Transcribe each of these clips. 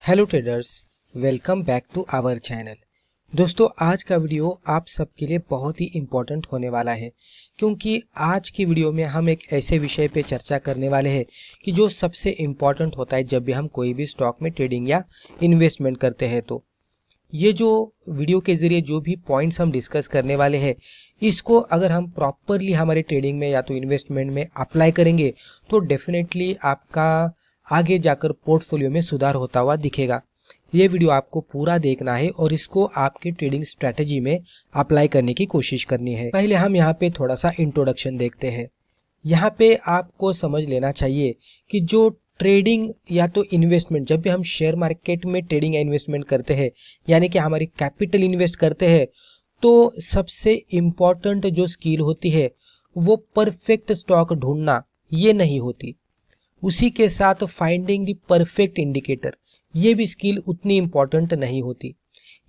Hello traders, welcome back to our channel. दोस्तों, आज का वीडियो आप सबके लिए बहुत ही इम्पोर्टेंट होने वाला है, क्योंकि आज की वीडियो में हम एक ऐसे विषय पे चर्चा करने वाले हैं कि जो सबसे इम्पोर्टेंट होता है जब भी हम कोई भी स्टॉक में ट्रेडिंग या इन्वेस्टमेंट करते हैं। तो ये जो वीडियो के ज़रिए जो भी पॉइंट्स हम डिस्कस करने वाले हैं, इसको अगर हम प्रॉपरली हमारे ट्रेडिंग में या तो इन्वेस्टमेंट में अप्लाई करेंगे तो डेफिनेटली आपका आगे जाकर पोर्टफोलियो में सुधार होता हुआ दिखेगा। ये वीडियो आपको पूरा देखना है और इसको आपके ट्रेडिंग स्ट्रेटेजी में अप्लाई करने की कोशिश करनी है। पहले हम यहाँ पे थोड़ा सा इंट्रोडक्शन देखते हैं। यहाँ पे आपको समझ लेना चाहिए कि जो ट्रेडिंग या तो इन्वेस्टमेंट, जब भी हम शेयर मार्केट में ट्रेडिंग या इन्वेस्टमेंट करते हैं, यानी कि हमारी कैपिटल इन्वेस्ट करते हैं, तो सबसे इम्पॉर्टेंट जो स्किल होती है वो परफेक्ट स्टॉक ढूंढना ये नहीं होती। उसी के साथ फाइंडिंग द परफेक्ट इंडिकेटर, ये भी स्किल उतनी इम्पोर्टेंट नहीं होती।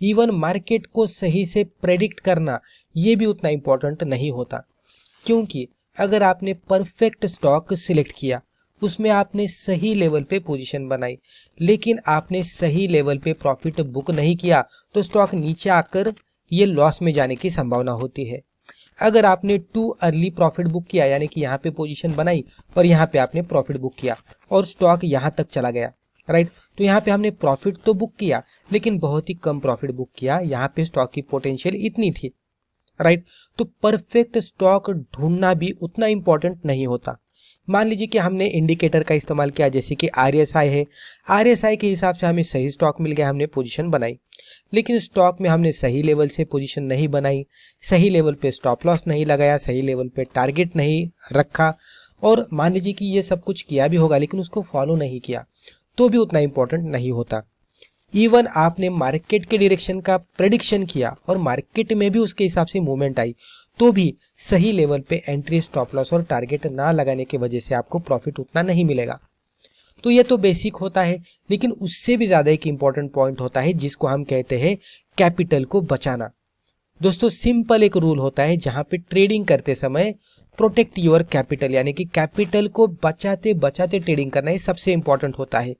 इवन मार्केट को सही से प्रेडिक्ट करना ये भी उतना इम्पोर्टेंट नहीं होता, क्योंकि अगर आपने परफेक्ट स्टॉक सिलेक्ट किया, उसमें आपने सही लेवल पे पोजीशन बनाई, लेकिन आपने सही लेवल पे प्रॉफिट बुक नहीं किया, तो स्टॉक नीचे आकर ये लॉस में जाने की संभावना होती है। अगर आपने टू अर्ली प्रॉफिट बुक किया, यानी कि यहाँ पे पोजीशन बनाई और यहाँ पे आपने प्रॉफिट बुक किया और स्टॉक यहाँ तक चला गया, राइट, तो यहाँ पे हमने प्रॉफिट तो बुक किया लेकिन बहुत ही कम प्रॉफिट बुक किया। यहाँ पे स्टॉक की पोटेंशियल इतनी थी, राइट। तो परफेक्ट स्टॉक ढूंढना भी उतना इंपॉर्टेंट नहीं होता। मान लीजिए कि हमने इंडिकेटर का इस्तेमाल किया, जैसे कि RSI है। RSI के हिसाब से हमें सही स्टॉक मिल गया, हमने पोजीशन बनाई, लेकिन स्टॉक में हमने सही लेवल से पोजीशन नहीं बनाई, सही लेवल पे स्टॉप लॉस नहीं लगाया, सही लेवल पे टारगेट नहीं रखा, और मान लीजिए कि ये सब कुछ किया भी होगा लेकिन उसको फॉलो नहीं किया, तो भी उतना इंपॉर्टेंट नहीं होता। इवन आपने मार्केट के डायरेक्शन का प्रेडिक्शन किया और मार्केट में भी उसके हिसाब से मूवमेंट आई, तो भी सही लेवल पे एंट्री, स्टॉप लॉस और टारगेट ना लगाने की वजह से आपको प्रॉफिट उतना नहीं मिलेगा। तो ये तो बेसिक होता है, लेकिन उससे भी ज्यादा एक इंपॉर्टेंट पॉइंट होता है जिसको हम कहते हैं कैपिटल को बचाना। दोस्तों, सिंपल एक रूल होता है जहां पे ट्रेडिंग करते समय प्रोटेक्ट योर कैपिटल, यानी कि कैपिटल को बचाते बचाते ट्रेडिंग करना ही सबसे इंपॉर्टेंट होता है।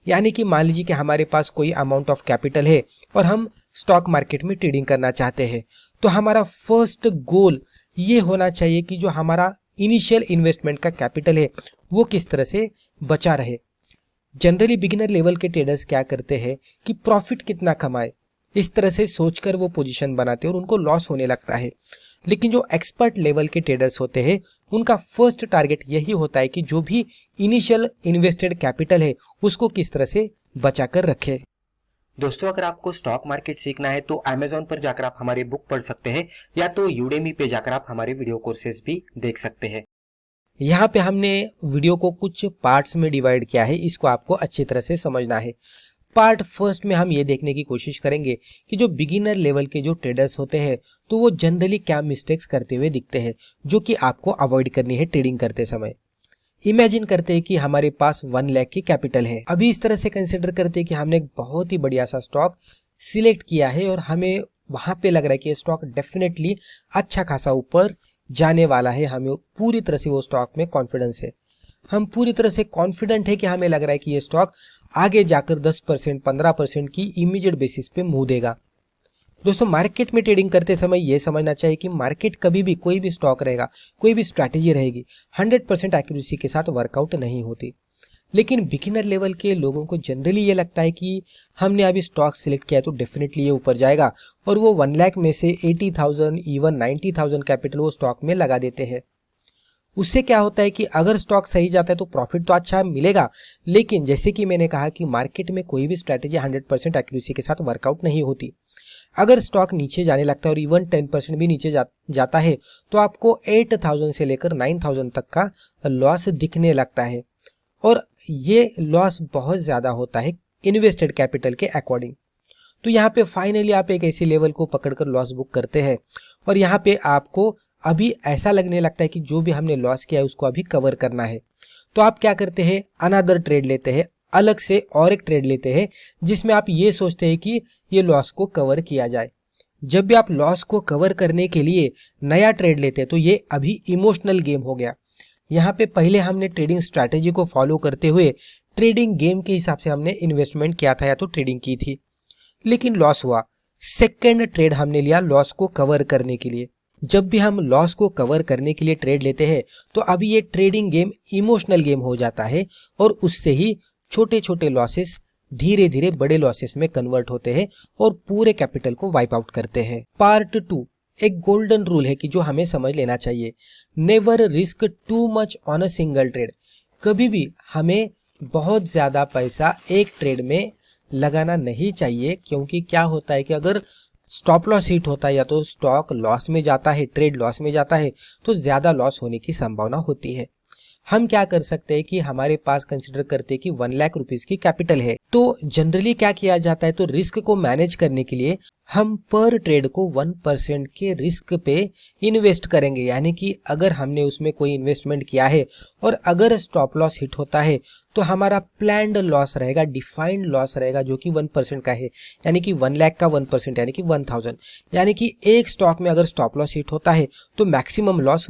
यानी कि मान लीजिए कि हमारे पास कोई अमाउंट ऑफ कैपिटल है और हम स्टॉक मार्केट में ट्रेडिंग करना चाहते हैं, तो हमारा फर्स्ट गोल ये होना चाहिए कि जो हमारा इनिशियल इन्वेस्टमेंट का कैपिटल है वो किस तरह से बचा रहे। जनरली बिगिनर लेवल के ट्रेडर्स क्या करते हैं कि प्रॉफिट कितना कमाए, इस तरह से सोचकर वो पोजीशन बनाते हैं और उनको लॉस होने लगता है। लेकिन जो एक्सपर्ट लेवल के ट्रेडर्स होते हैं, उनका फर्स्ट टारगेट यही होता है कि जो भी इनिशियल इन्वेस्टेड कैपिटल है उसको किस तरह से बचा कर रखे। दोस्तों, अगर आपको स्टॉक मार्केट सीखना है तो Amazon पर जाकर आप हमारी बुक पढ़ सकते हैं, या तो Udemy पे जाकर आप हमारे वीडियो कोर्सेज भी देख सकते हैं। यहाँ पे हमने वीडियो को कुछ पार्ट्स में डिवाइड किया है, इसको आपको अच्छी तरह से समझना है। पार्ट फर्स्ट में हम ये देखने की कोशिश करेंगे कि जो बिगिनर लेवल के जो ट्रेडर्स होते हैं, तो वो जनरली क्या मिस्टेक्स करते हुए दिखते हैं जो कि आपको अवॉइड करनी है ट्रेडिंग करते समय। इमेजिन करते हैं कि हमारे पास 1 लाख की कैपिटल है। अभी इस तरह से कंसिडर करते हैं कि हमने एक बहुत ही बढ़िया सा स्टॉक सिलेक्ट किया है और हमें वहां पे लग रहा है कि ये स्टॉक डेफिनेटली अच्छा खासा ऊपर जाने वाला है। हमें पूरी तरह से वो स्टॉक में कॉन्फिडेंस है, हम पूरी तरह से कॉन्फिडेंट है कि हमें लग रहा है कि ये स्टॉक आगे जाकर 10%, 15% की इमीडिएट बेसिस पे मूव देगा। दोस्तों, मार्केट में ट्रेडिंग करते समय ये समझना चाहिए कि मार्केट कभी भी, कोई भी स्टॉक रहेगा, कोई भी स्ट्रैटेजी रहेगी, 100% एक्यूरेसी के साथ वर्कआउट नहीं होती। लेकिन बिगिनर लेवल के लोगों को जनरली ये लगता है कि हमने अभी स्टॉक सिलेक्ट किया है तो डेफिनेटली ये ऊपर जाएगा, और वो 1 लाख में से 80,000 इवन 90,000 कैपिटल वो स्टॉक में लगा देते हैं। उससे क्या होता है कि अगर स्टॉक सही जाता है तो प्रॉफिट तो अच्छा मिलेगा, लेकिन जैसे कि मैंने कहा कि मार्केट में कोई भी स्ट्रैटेजी 100% एक्यूरेसी के साथ वर्कआउट नहीं होती। अगर स्टॉक नीचे जाने लगता है और इवन 10% भी नीचे जाता है तो आपको 8,000 से लेकर 9,000 तक का लॉस दिखने लगता है, और ये लॉस बहुत ज़्यादा होता है इन्वेस्टेड कैपिटल के अकॉर्डिंग। तो यहाँ पे फाइनली आप एक ऐसी लेवल को पकड़कर लॉस बुक करते हैं और यहाँ पे आपको अभी ऐसा लगने लगता है कि जो भी हमने लॉस किया है उसको अभी कवर करना है। तो आप क्या करते हैं, अनदर ट्रेड लेते हैं, अलग से और एक ट्रेड लेते हैं जिसमें आप ये सोचते हैं कि ये लॉस को कवर किया जाए। जब भी आप लॉस को कवर करने के लिए नया ट्रेड लेते हैं तो ये अभी इमोशनल गेम हो गया। यहाँ पे पहले हमने ट्रेडिंग स्ट्रैटेजी को फॉलो करते हुए ट्रेडिंग गेम के हिसाब से हमने इन्वेस्टमेंट किया था या तो ट्रेडिंग की थी, लेकिन लॉस हुआ। सेकेंड ट्रेड हमने लिया लॉस को कवर करने के लिए। जब भी हम लॉस को कवर करने के लिए ट्रेड लेते हैं तो अभी ये ट्रेडिंग गेम इमोशनल गेम हो जाता है और उससे ही छोटे छोटे लॉसेस धीरे धीरे बड़े लॉसेस में कन्वर्ट होते हैं और पूरे कैपिटल को वाइप आउट करते हैं। पार्ट 2 एक गोल्डन रूल है कि जो हमें समझ लेना चाहिए। Never risk too much on a single trade. कभी भी हमें बहुत ज्यादा पैसा एक ट्रेड में लगाना नहीं चाहिए, क्योंकि क्या होता है कि अगर स्टॉप लॉस हिट होता है या तो स्टॉक लॉस में जाता है, ट्रेड लॉस में जाता है, तो ज्यादा लॉस होने की संभावना होती है। हम क्या कर सकते हैं कि हमारे पास कंसिडर करते हैं कि 1 लाख रुपीस की कैपिटल है, तो जनरली क्या किया जाता है, तो रिस्क को मैनेज करने के लिए हम पर ट्रेड को 1% के रिस्क पे इन्वेस्ट करेंगे। यानी कि अगर हमने उसमें कोई इन्वेस्टमेंट किया है और अगर स्टॉप लॉस हिट होता है तो हमारा प्लान्ड लॉस रहेगा, डिफाइंड लॉस रहेगा, जो कि 1% का है। यानी कि 1 लाख का 1% यानी कि 1000। यानी कि एक स्टॉक में अगर स्टॉप लॉस हिट होता है तो मैक्सिमम लॉस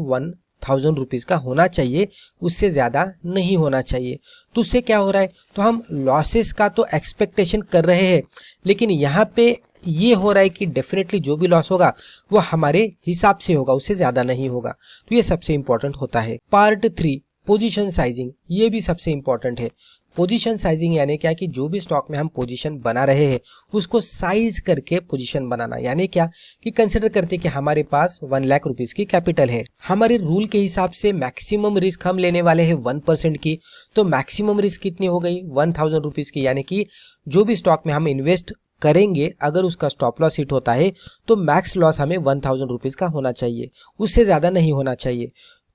1000 रुपीज का होना चाहिए, उससे ज्यादा नहीं होना चाहिए। तो उससे क्या हो रहा है, तो हम लॉसेस का तो एक्सपेक्टेशन कर रहे हैं, लेकिन यहाँ पे ये हो रहा है कि डेफिनेटली जो भी लॉस होगा वो हमारे हिसाब से होगा, उससे ज्यादा नहीं होगा। तो ये सबसे इंपॉर्टेंट होता है। पार्ट 3 पोजीशन साइजिंग, ये भी सबसे इंपॉर्टेंट है। पोजीशन साइजिंग यानी क्या कि जो भी स्टॉक में हम पोजीशन बना रहे हैं उसको साइज करके पोजीशन बनाना। यानी क्या कि कंसिडर करते कि हमारे पास 1 लाख रुपीस की कैपिटल है, हमारे रूल के हिसाब से मैक्सिमम रिस्क हम लेने वाले हैं 1% की, तो मैक्सिमम रिस्क कितनी हो गई 1000 रुपीस की। यानी कि जो भी स्टॉक में हम इन्वेस्ट करेंगे अगर उसका स्टॉप लॉस हिट होता है तो मैक्स लॉस हमें 1000 रुपीज का होना चाहिए, उससे ज्यादा नहीं होना चाहिए।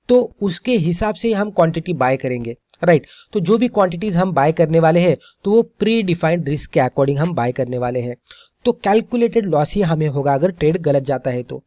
तो उसके हिसाब से हम क्वांटिटी बाय करेंगे, राइट। तो जो भी क्वांटिटीज हम बाय करने वाले हैं तो वो प्री डिफाइंड रिस्क के अकॉर्डिंग हम बाय करने वाले हैं। तो कैलकुलेटेड लॉस ही हमें होगा अगर ट्रेड गलत जाता है तो।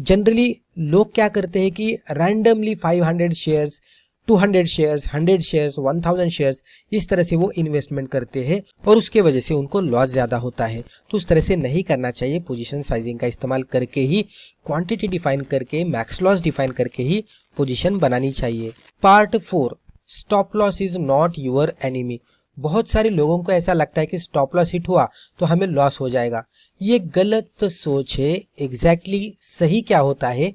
जनरली लोग क्या करते हैं कि randomly 500 shares, 200 shares, 100 shares, 1000 shares, इस तरह से वो इन्वेस्टमेंट करते हैं और उसके वजह से उनको लॉस ज्यादा होता है। तो उस तरह से नहीं करना चाहिए। पोजीशन साइजिंग का इस्तेमाल करके ही, क्वांटिटी डिफाइन करके, मैक्स लॉस डिफाइन करके ही पोजीशन बनानी चाहिए। Part 4 stop loss is not your enemy. बहुत सारे लोगों को ऐसा लगता है कि स्टॉप लॉस हिट हुआ तो हमें लॉस हो जाएगा। ये गलत सोच है। एग्जैक्टली सही क्या होता है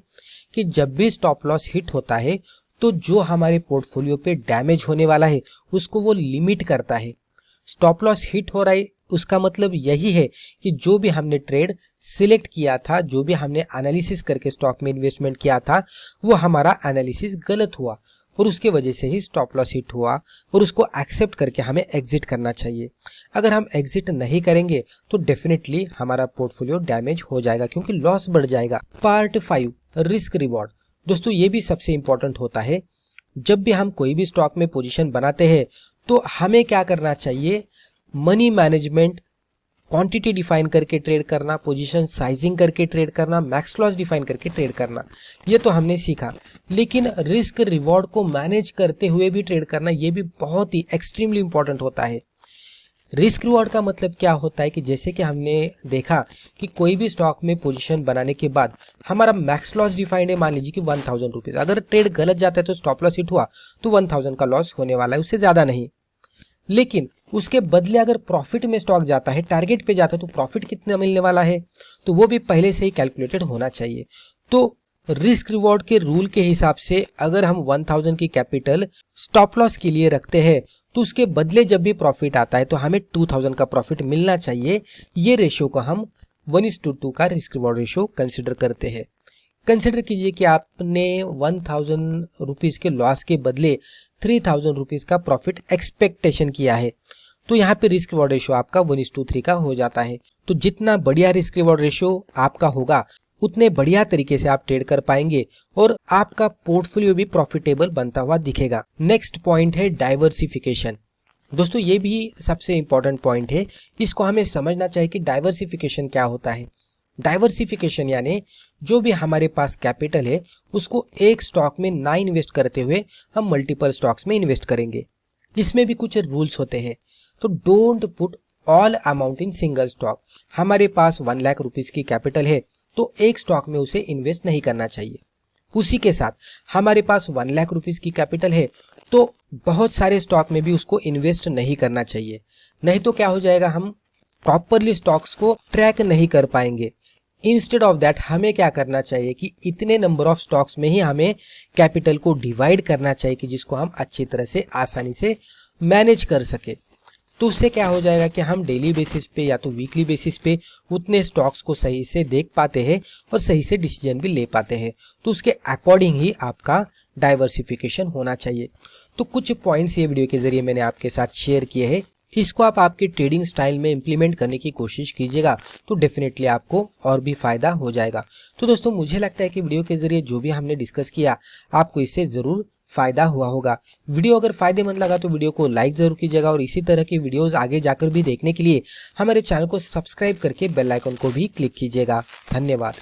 कि जब भी स्टॉप लॉस हिट होता है तो जो हमारे पोर्टफोलियो पे डैमेज होने वाला है उसको वो लिमिट करता है। स्टॉप लॉस हिट हो रहा है उसका मतलब यही है कि जो भी हमने ट्रेड सिलेक्ट किया था, जो भी हमने एनालिसिस करके स्टॉक में इन्वेस्टमेंट किया था, वो हमारा एनालिसिस गलत हुआ और उसके वजह से ही स्टॉप लॉस हिट हुआ और उसको एक्सेप्ट करके हमें एग्जिट करना चाहिए। अगर हम एग्जिट नहीं करेंगे तो डेफिनेटली हमारा पोर्टफोलियो डैमेज हो जाएगा, क्योंकि लॉस बढ़ जाएगा। Part 5 risk reward. दोस्तों ये भी सबसे इंपॉर्टेंट होता है। जब भी हम कोई भी स्टॉक में पोजीशन बनाते हैं तो हमें क्या करना चाहिए, मनी मैनेजमेंट, क्वांटिटी डिफाइन करके ट्रेड करना, पोजीशन साइजिंग करके ट्रेड करना, मैक्स लॉस डिफाइन करके ट्रेड करना, ये तो हमने सीखा। लेकिन रिस्क रिवॉर्ड को मैनेज करते हुए भी ट्रेड करना, ये भी बहुत ही एक्सट्रीमली इंपॉर्टेंट होता है। रिस्क रिवॉर्ड का मतलब क्या होता है कि जैसे कि हमने देखा कि कोई भी स्टॉक में पोजीशन बनाने के बाद हमारा मैक्स लॉस डिफाइंड है, मान लीजिए कि 1000 रुपीज। अगर ट्रेड गलत जाता है तो स्टॉप लॉस हिट हुआ तो 1000 का लॉस होने वाला है, उससे ज्यादा नहीं। लेकिन उसके बदले अगर प्रॉफिट में स्टॉक जाता है, टारगेट पे जाता है, तो प्रॉफिट कितना मिलने वाला है तो वो भी पहले से ही कैलकुलेटेड होना चाहिए। तो रिस्क रिवॉर्ड के रूल के हिसाब से अगर हम 1000 की कैपिटल स्टॉप लॉस के लिए रखते हैं तो उसके बदले जब भी प्रॉफिट आता है तो हमें 2000 का प्रॉफिट मिलना चाहिए। ये रेशियो को हम 1:2 का रिस्क रिवॉर्ड रेशियो कंसिडर करते हैं। कंसिडर कीजिए कि आपने 1000 रुपीज के लॉस के बदले 3000 रुपीज का प्रॉफिट एक्सपेक्टेशन किया है, तो यहाँ पे रिस्क रिवॉर्ड रेशियो आपका 1:3 का हो जाता है। तो जितना बढ़िया रिस्क रिवॉर्ड रेशियो आपका होगा उतने बढ़िया तरीके से आप ट्रेड कर पाएंगे और आपका पोर्टफोलियो भी प्रॉफिटेबल बनता हुआ दिखेगा। नेक्स्ट पॉइंट है डाइवर्सिफिकेशन। दोस्तों ये भी सबसे इंपॉर्टेंट पॉइंट है। इसको हमें समझना चाहिए कि डाइवर्सिफिकेशन क्या होता है। डाइवर्सिफिकेशन यानी जो भी हमारे पास कैपिटल है उसको एक स्टॉक में ना इन्वेस्ट करते हुए हम मल्टीपल स्टॉक्स में इन्वेस्ट करेंगे। इसमें भी कुछ रूल्स होते हैं। तो don't put all amount in single stock. हमारे पास 1 लाख रुपीज की कैपिटल है तो एक स्टॉक में उसे इन्वेस्ट नहीं करना चाहिए। उसी के साथ हमारे पास 1 लाख रुपीज की कैपिटल है तो बहुत सारे स्टॉक में भी उसको इन्वेस्ट नहीं करना चाहिए, नहीं तो क्या हो जाएगा, हम प्रॉपरली स्टॉक्स को ट्रैक नहीं कर पाएंगे। इंस्टेड ऑफ दैट हमें क्या करना चाहिए कि इतने नंबर ऑफ स्टॉक्स में ही हमें कैपिटल को डिवाइड करना चाहिए कि जिसको हम अच्छी तरह से आसानी से मैनेज कर सके। तो उससे क्या हो जाएगा कि हम डेली बेसिस पे या तो वीकली बेसिस पे उतने स्टॉक्स को सही से देख पाते हैं और सही से डिसीजन भी ले पाते हैं। तो उसके अकॉर्डिंग ही आपका डाइवर्सिफिकेशन होना चाहिए। तो कुछ पॉइंट्स ये वीडियो के जरिए मैंने आपके साथ शेयर किए हैं, इसको आप आपके ट्रेडिंग स्टाइल में इंप्लीमेंट करने की कोशिश कीजिएगा तो डेफिनेटली आपको और भी फायदा हो जाएगा। तो दोस्तों मुझे लगता है कि वीडियो के जरिए जो भी हमने डिस्कस किया आपको इससे जरूर फायदा हुआ होगा। वीडियो अगर फायदेमंद लगा तो वीडियो को लाइक जरूर कीजिएगा और इसी तरह की वीडियोस आगे जाकर भी देखने के लिए हमारे चैनल को सब्सक्राइब करके बेल आइकन को भी क्लिक कीजिएगा। धन्यवाद।